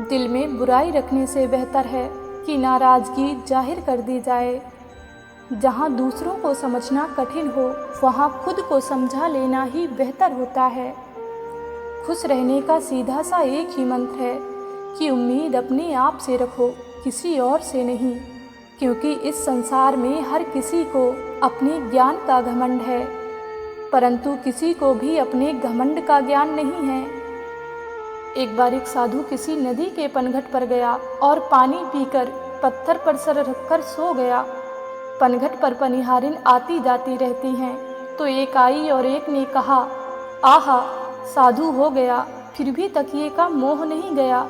दिल में बुराई रखने से बेहतर है कि नाराज़गी जाहिर कर दी जाए। जहाँ दूसरों को समझना कठिन हो, वहाँ खुद को समझा लेना ही बेहतर होता है। खुश रहने का सीधा सा एक ही मंत्र है कि उम्मीद अपने आप से रखो, किसी और से नहीं, क्योंकि इस संसार में हर किसी को अपने ज्ञान का घमंड है, परंतु किसी को भी अपने घमंड का ज्ञान नहीं है। एक बार एक साधु किसी नदी के पनघट पर गया और पानी पीकर पत्थर पर सर रखकर सो गया। पनघट पर पनिहारिन आती जाती रहती हैं, तो एक आई और एक ने कहा, आहा, साधु हो गया, फिर भी तकिए का मोह नहीं गया।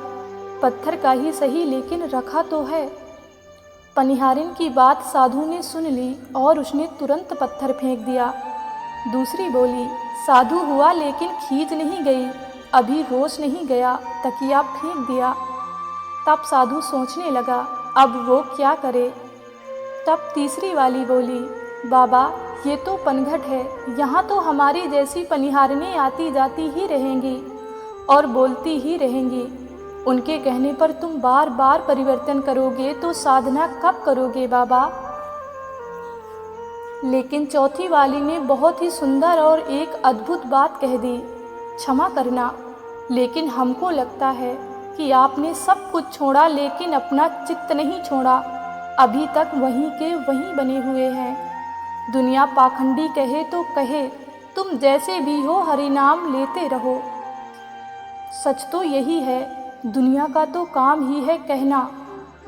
पत्थर का ही सही, लेकिन रखा तो है। पनिहारिन की बात साधु ने सुन ली और उसने तुरंत पत्थर फेंक दिया। दूसरी बोली, साधु हुआ लेकिन खींच नहीं गई, अभी रोश नहीं गया, तकिया फेंक दिया। तब साधु सोचने लगा, अब वो क्या करे। तब तीसरी वाली बोली, बाबा, ये तो पनघट है, यहाँ तो हमारी जैसी पनिहारिनें आती जाती ही रहेंगी और बोलती ही रहेंगी। उनके कहने पर तुम बार बार परिवर्तन करोगे तो साधना कब करोगे बाबा। लेकिन चौथी वाली ने बहुत ही सुंदर और एक अद्भुत बात कह दी, क्षमा करना, लेकिन हमको लगता है कि आपने सब कुछ छोड़ा लेकिन अपना चित्त नहीं छोड़ा, अभी तक वहीं के वहीं बने हुए हैं। दुनिया पाखंडी कहे तो कहे, तुम जैसे भी हो हरि नाम लेते रहो। सच तो यही है, दुनिया का तो काम ही है कहना।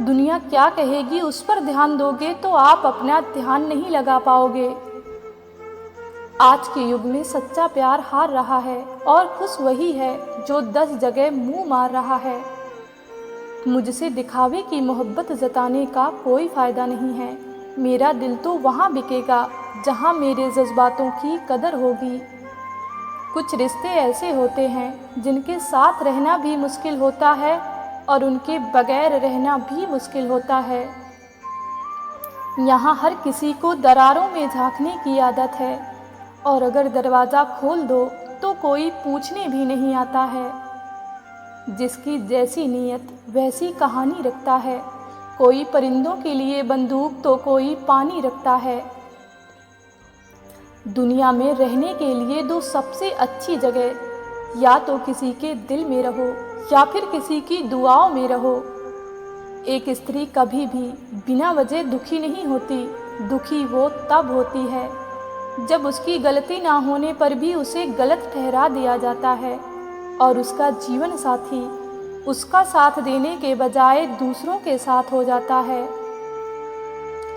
दुनिया क्या कहेगी उस पर ध्यान दोगे तो आप अपना ध्यान नहीं लगा पाओगे। आज के युग में सच्चा प्यार हार रहा है और खुश वही है जो 10 जगह मुंह मार रहा है। मुझसे दिखावे की मोहब्बत जताने का कोई फ़ायदा नहीं है। मेरा दिल तो वहाँ बिकेगा जहाँ मेरे जज्बातों की कदर होगी। कुछ रिश्ते ऐसे होते हैं जिनके साथ रहना भी मुश्किल होता है और उनके बगैर रहना भी मुश्किल होता है। यहाँ हर किसी को दरारों में झांकने की आदत है और अगर दरवाज़ा खोल दो तो कोई पूछने भी नहीं आता है। जिसकी जैसी नीयत वैसी कहानी रखता है। कोई परिंदों के लिए बंदूक तो कोई पानी रखता है। दुनिया में रहने के लिए दो सबसे अच्छी जगह, या तो किसी के दिल में रहो या फिर किसी की दुआओं में रहो। एक स्त्री कभी भी बिना वजह दुखी नहीं होती। दुखी वो तब होती है जब उसकी गलती ना होने पर भी उसे गलत ठहरा दिया जाता है और उसका जीवन साथी उसका साथ देने के बजाय दूसरों के साथ हो जाता है।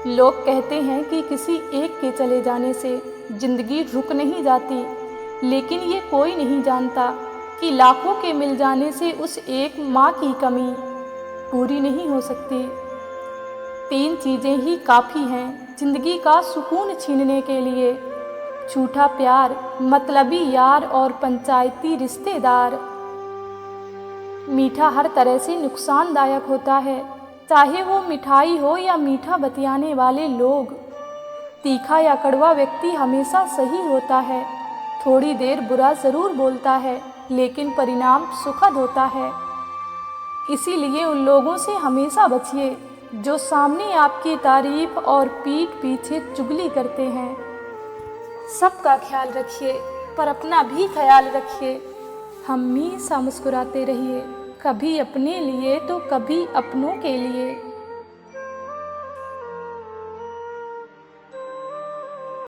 लोग कहते हैं कि किसी एक के चले जाने से जिंदगी रुक नहीं जाती, लेकिन ये कोई नहीं जानता कि लाखों के मिल जाने से उस एक माँ की कमी पूरी नहीं हो सकती। 3 चीज़ें ही काफ़ी हैं जिंदगी का सुकून छीनने के लिए, झूठा प्यार, मतलबी यार और पंचायती रिश्तेदार। मीठा हर तरह से नुकसानदायक होता है, चाहे वो मिठाई हो या मीठा बतियाने वाले लोग। तीखा या कड़वा व्यक्ति हमेशा सही होता है, थोड़ी देर बुरा ज़रूर बोलता है लेकिन परिणाम सुखद होता है। इसीलिए उन लोगों से हमेशा बचिए जो सामने आपकी तारीफ और पीठ पीछे चुगली करते हैं। सबका ख्याल रखिए पर अपना भी ख्याल रखिए। हमेशा मुस्कुराते रहिए, कभी अपने लिए तो कभी अपनों के लिए।